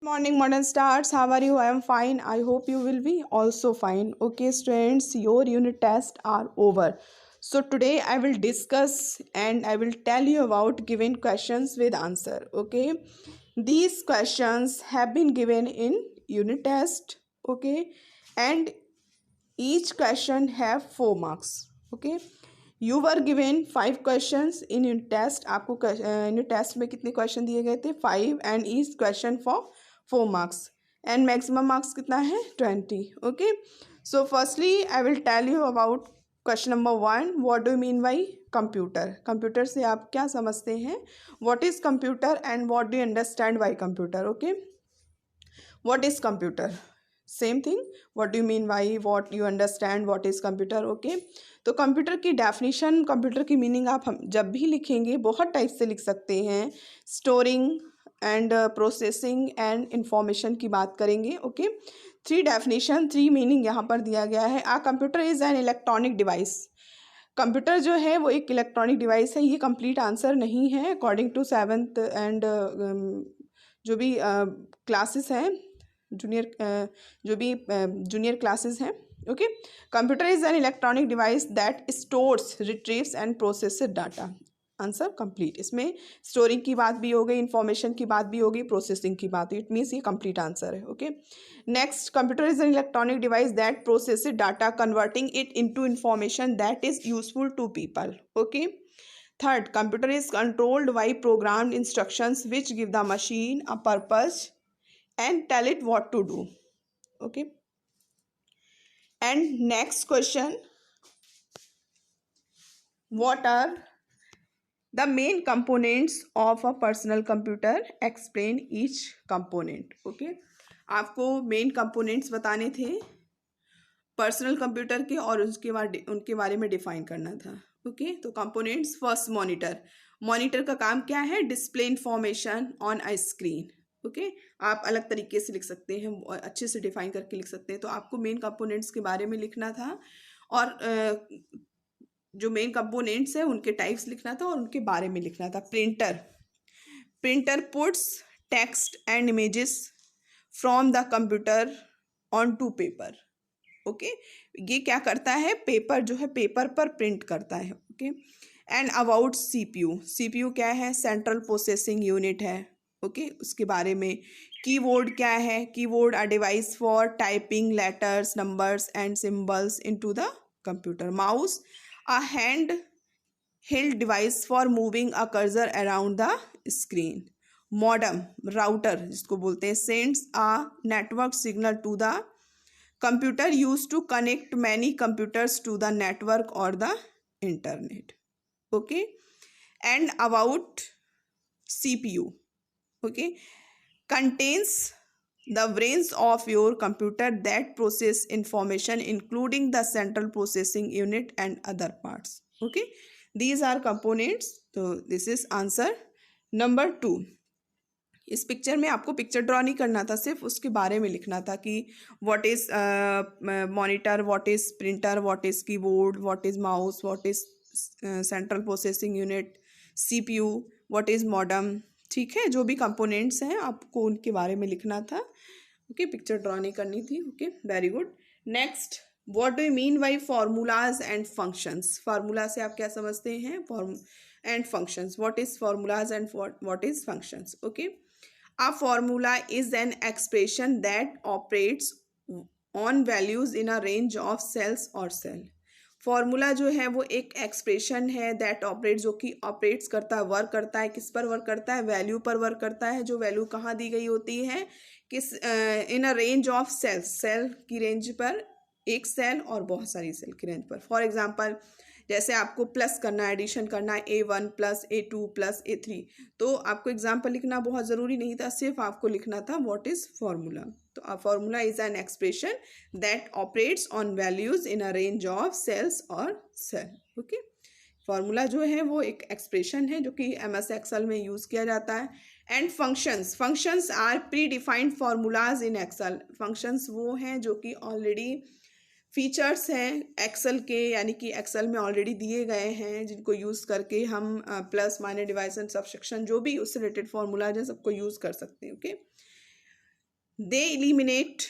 Morning, modern stars. How are you? I am fine. I hope you will be also fine. Okay, students, your unit tests are over. So today I will discuss and I will tell you about given questions with answer. Okay, these questions have been given in unit test. Okay, and each question have 4 marks. Okay, you were given 5 questions in unit test. आपको unit test में कितने question दिए गए थे? 5 and each question for 4 marks and maximum marks कितना है? 20. Okay, so firstly I will tell you about question number 1. What do you mean by computer? Computer से आप क्या समझते हैं? What is computer and what do you understand by computer? Okay, what is computer? Same thing. What do you mean by what you understand what is computer. Okay, तो computer की definition, computer की meaning आप हम जब भी लिखेंगे बहुत type से लिख सकते हैं. Storing and processing and information की बात करेंगे. ओके, 3 डेफिनेशन 3 मीनिंग यहाँ पर दिया गया है. A computer is an electronic device. Computer जो है वो एक इलेक्ट्रॉनिक डिवाइस है. ये कंप्लीट आंसर नहीं है अकॉर्डिंग टू 7th एंड जो भी क्लासेस हैं, जूनियर क्लासेस हैं. Okay, computer is an electronic device that stores, retrieves and processes data. Answer complete. इसमें स्टोरिंग की बात भी हो गई, इंफॉर्मेशन की बात भी होगी, प्रोसेसिंग की बात. इट मीन्स ये कंप्लीट आंसर है. Okay, next, computer is an electronic device that processes data converting it into information that is useful to people. Okay, third, computer is controlled by programmed instructions which give the machine a purpose and tell it what to do. Okay, and next question, what are the main components of a personal computer? Explain each component. Okay, आपको main components बताने थे personal computer के और उनके बारे में define करना था. ओके, तो कंपोनेंट्स. First, monitor. मॉनिटर का काम क्या है? Display information on a screen. Okay, आप अलग तरीके से लिख सकते हैं, अच्छे से डिफाइन करके लिख सकते हैं. तो आपको मेन कंपोनेंट्स के बारे में लिखना था और जो मेन कंपोनेंट्स हैं उनके टाइप्स लिखना था और उनके बारे में लिखना था. Printer puts text and images from the computer on to paper. Okay, ये क्या करता है? पेपर जो है पेपर पर प्रिंट करता है. Okay, and about CPU. CPU क्या है? सेंट्रल प्रोसेसिंग यूनिट है. ओके, उसके बारे में. कीबोर्ड क्या है? Keyboard a device for typing letters, numbers and symbols into the computer. Mouse a hand held device for moving a cursor around the screen. Modem, router जिसको बोलते हैं, sends a network signal to the computer use to connect many computers to the network और the internet. Okay, and about CPU. Okay, contains the brains of your computer that process information including the central processing unit and other parts. Okay, these are components. So this is answer number 2. इस picture में आपको picture draw नहीं करना था, सिर्फ उसके बारे में लिखना था कि what is monitor, what is printer, what is keyboard, what is mouse, what is central processing unit, CPU, what is modem. ठीक है, जो भी कंपोनेंट्स हैं आपको उनके बारे में लिखना था. ओके, पिक्चर ड्रॉ नहीं करनी थी. Okay, very good. Next, what do you mean by formulas and functions. Formula से आप क्या समझते हैं? And functions. What is formulas and what is functions. Okay, a formula is an expression that operates on values in a range of cells और cell. Formula जो है वो एक एक्सप्रेशन है दैट ऑपरेट, जो कि ऑपरेट्स करता है, वर्क करता है. किस पर वर्क करता है? वैल्यू पर वर्क करता है. जो वैल्यू कहाँ दी गई होती है? किस in a range of cells, cell की रेंज पर, एक सेल और बहुत सारी सेल की रेंज पर. फॉर एग्जांपल, जैसे आपको प्लस करना है, एडिशन करना है, A1 plus A2 plus A3, तो आपको एग्जाम्पल लिखना बहुत ज़रूरी नहीं था, सिर्फ आपको लिखना था व्हाट इज़ फार्मूला. तो a formula is an expression that operates on values in a range of cells और सेल. ओके, फार्मूला जो है वो एक एक्सप्रेशन है जो कि MS एक्सेल में यूज़ किया जाता है. And functions. Functions are predefined formulas in Excel. Functions वो हैं जो कि ऑलरेडी फीचर्स हैं एक्सेल के, यानी कि एक्सेल में ऑलरेडी दिए गए हैं, जिनको यूज़ करके हम plus minus divide and subtraction जो भी उससे रिलेटेड फार्मूलाज हैं सबको यूज़ कर सकते हैं. Okay, they eliminate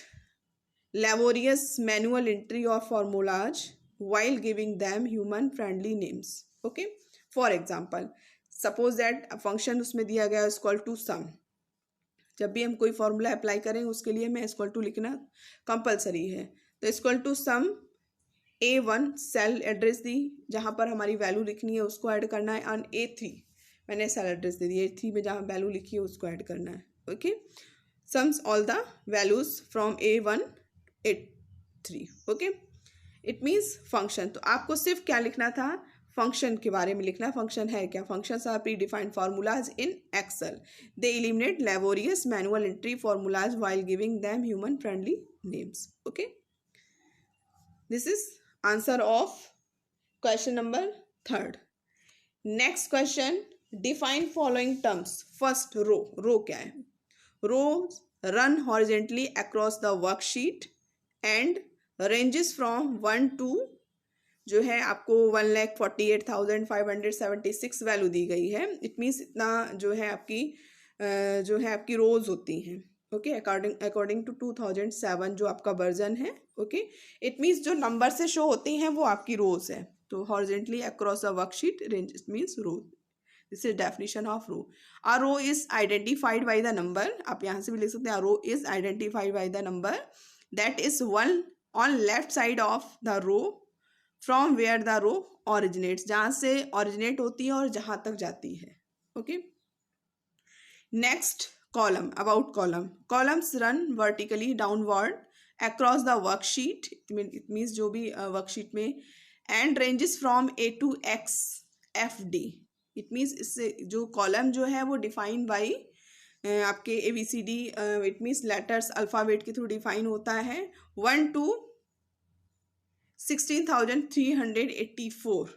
laborious manual entry or formulas while giving them human friendly names. Okay, for example, suppose that a function उसमें दिया गया is equal to sum. जब भी हम कोई फॉर्मूला अप्लाई करें उसके लिए हमें इक्वल टू लिखना कंपलसरी है. तो equal to sum A1 cell address दी, जहाँ पर हमारी वैल्यू लिखनी है उसको ऐड करना है. ऑन A3 मैंने सेल एड्रेस दे दी, A3 में जहाँ वैल्यू लिखी है उसको ऐड करना है. Okay, sums all the values from A1 A3. Okay, it means function. तो आपको सिर्फ क्या लिखना था, फंक्शन के बारे में लिखना. फंक्शन है क्या, functions are predefined formulas in Excel. They eliminate laborious manual entry formulas while giving them human friendly names. Okay, this is answer of question number 3. Next question, define following terms. First row क्या है. Row run horizontally across the worksheet and ranges from 1 to जो है आपको 1,48,576 value दी गई है. It means इतना जो है आपकी रोज होती हैं. ओके, अकॉर्डिंग टू 2007 जो आपका वर्जन है. ओके, इट मीन्स जो नंबर से शो होती हैं वो आपकी रोज है. तो horizontally across the worksheet range means row. This is definition of row. A row is identified by the number. आप यहाँ से भी लिख सकते हैं, a row is identified by the number that is one on left side of the row from where the row originates. जहाँ से originate होती है और जहाँ तक जाती है. Okay, next column. About column. Columns run vertically downward across the worksheet. It means जो भी वर्कशीट में. And ranges from A to X FD. It means इससे जो कॉलम जो है वो डिफाइन बाई आपके ABCD. It means letters alphabet के थ्रू डिफाइन होता है. 1 to 16,384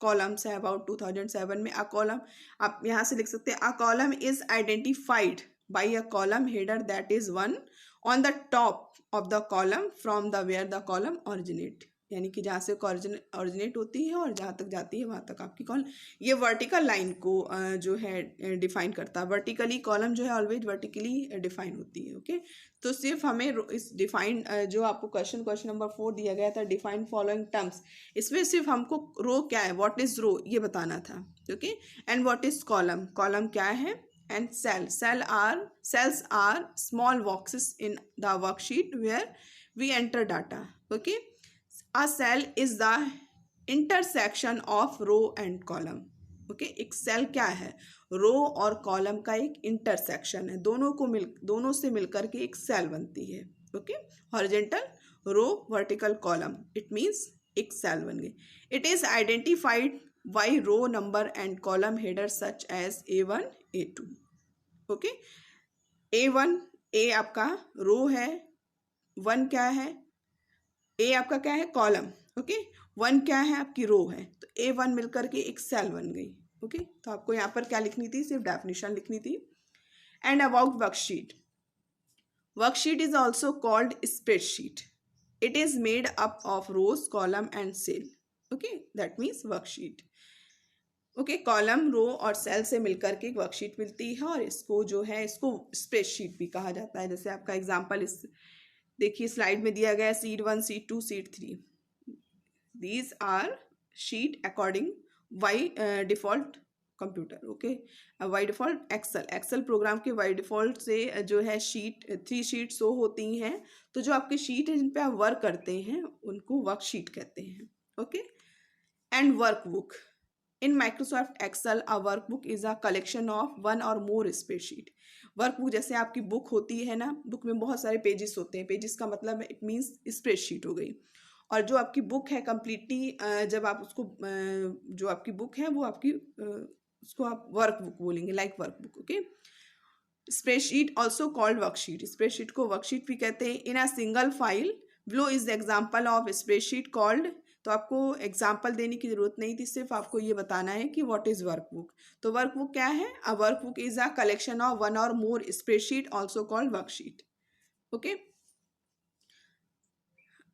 कॉलम्स है अबाउट 2007 में. अ कॉलम आप यहाँ से लिख सकते हैं, a column is identified by a column header that is one on the top of the column from the where the column originate. यानी कि जहाँ से ऑरिजिनेट होती है और जहाँ तक जाती है वहाँ तक आपकी कॉलम. ये वर्टिकल लाइन को जो है डिफाइन करता है. वर्टिकली कॉलम जो है ऑलवेज वर्टिकली डिफाइन होती है. ओके, तो सिर्फ हमें इस डिफाइन जो आपको क्वेश्चन नंबर 4 दिया गया था, डिफाइन फॉलोइंग टर्म्स, इसमें सिर्फ हमको रो क्या है, व्हाट इज रो ये बताना था. Okay, and what is column, column क्या है. And cells are small boxes in the worksheet where we enter data. Okay, a cell is the intersection of row and column. Okay, एक cell क्या है, रो और column का एक intersection है. दोनों से मिलकर के एक सेल बनती है. Okay, horizontal row, vertical column, it means एक सेल बन गई. It is identified by row number and column header such as A1 A2. Okay, A1 A आपका रो है, 1 क्या है, A आपका क्या है, कॉलम. ओके, 1 क्या है, आपकी रो है. तो A1 मिलकर के एक सेल बन गई. ओके, तो आपको यहाँ पर क्या लिखनी थी, सिर्फ डेफिनेशन लिखनी थी. And about worksheet. Worksheet is also called spreadsheet. It is made up of rows, column and cell. Okay, that means worksheet. Okay, column, row और सेल से मिलकर के एक वर्कशीट मिलती है और इसको जो है इसको स्प्रेडशीट भी कहा जाता है. जैसे आपका एग्जाम्पल इस देखिए स्लाइड में दिया गया है, sheet 1, sheet 2, sheet 3. These are sheet according by default computer. Okay, by default Excel program के बाई डिफॉल्ट से जो है 3 शीट शो होती हैं. तो जो आपकी शीट है जिन पे आप वर्क करते हैं उनको वर्कशीट कहते हैं. Okay, and workbook. In Microsoft Excel, a workbook is a collection of one or more spreadsheet. Workbook जैसे आपकी बुक होती है ना, बुक में बहुत सारे पेजेस होते हैं. पेजेस का मतलब इट मीन्स स्प्रेडशीट हो गई. और जो आपकी बुक है कंप्लीटली जब आप उसको जो आपकी बुक है वो आपकी उसको आप वर्कबुक बोलेंगे, like workbook. Okay, spreadsheet also called worksheet. Spreadsheet को वर्कशीट भी कहते हैं. In a single file below is the example of spreadsheet called. तो आपको एग्जाम्पल देने की जरूरत नहीं थी, सिर्फ आपको ये बताना है कि व्हाट इज वर्कबुक. तो वर्कबुक क्या है, a workbook is a collection of one और more spreadsheet also called worksheet. Okay,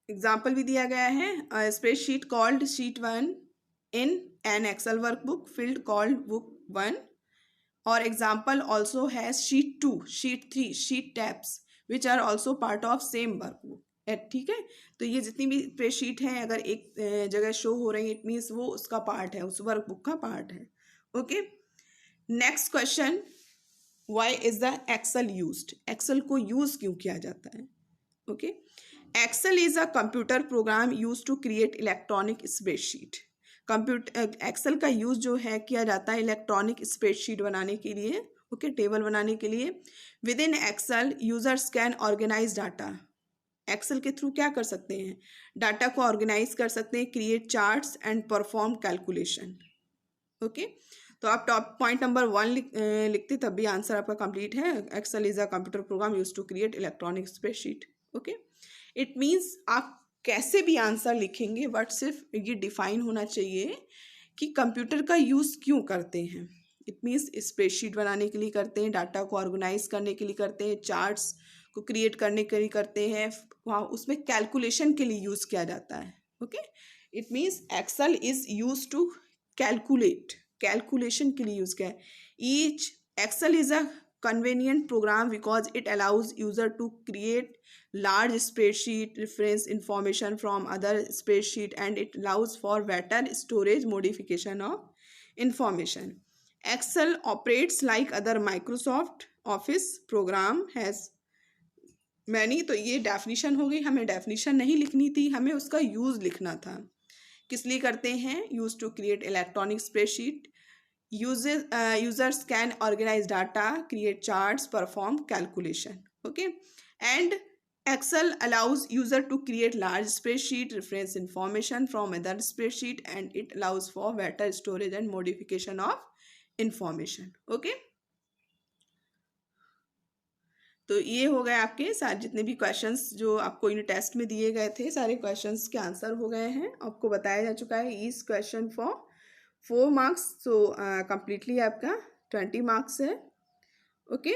example भी दिया गया है. Spreadsheet called sheet 1 in an Excel workbook field called book 1. और example also has sheet 2, sheet 3, sheet tabs which are also part of same workbook. ठीक है, तो ये जितनी भी स्प्रेडशीट हैं अगर एक जगह शो हो रही है इट मीन्स वो उसका पार्ट है, उस वर्कबुक का पार्ट है। Okay, next question, why is the Excel used? Excel को यूज क्यों किया जाता है? Okay, Excel is a computer program use to create electronic spreadsheet. Computer Excel का यूज जो है किया जाता है इलेक्ट्रॉनिक स्प्रेडशीट बनाने के लिए, ओके, टेबल बनाने के लिए। Within Excel users can organise data. Excel के थ्रू क्या कर सकते हैं? डाटा को ऑर्गेनाइज कर सकते हैं, create charts and perform calculation. Okay, तो आप टॉप पॉइंट नंबर 1 लिखते तब भी आंसर आपका कंप्लीट है। Excel is a computer program use to create electronic spreadsheet. Okay, it means आप कैसे भी आंसर लिखेंगे बट सिर्फ ये डिफाइन होना चाहिए कि कंप्यूटर का यूज़ क्यों करते हैं। इट मीन्स स्प्रेडशीट बनाने के लिए करते हैं, डाटा को ऑर्गेनाइज करने के लिए करते हैं, चार्ट्स को क्रिएट करने के लिए करते हैं, वहाँ उसमें कैलकुलेशन के लिए यूज़ किया जाता है। Okay, it means Excel is use to calculate, calculation के लिए यूज़ किया है। Each Excel is a convenient program because it allows user to create large spreadsheet, reference information from other spreadsheet, and it allows for better storage modification of information. Excel operates like other Microsoft Office program has many। तो ये definition हो गई, हमें definition नहीं लिखनी थी, हमें उसका यूज़ लिखना था। किस लिए करते हैं? Use to create electronic spreadsheet, users can organize data, create charts, perform calculation. Okay, and Excel allows user to create large spreadsheet, reference information from other spreadsheet, and it allows for better storage and modification of information. Okay, तो ये हो गए आपके सारे जितने भी questions जो आपको इन टेस्ट में दिए गए थे, सारे क्वेश्चंस के आंसर हो गए हैं। आपको बताया जा चुका है each question for 4 marks, so completely आपका 20 मार्क्स है। ओके।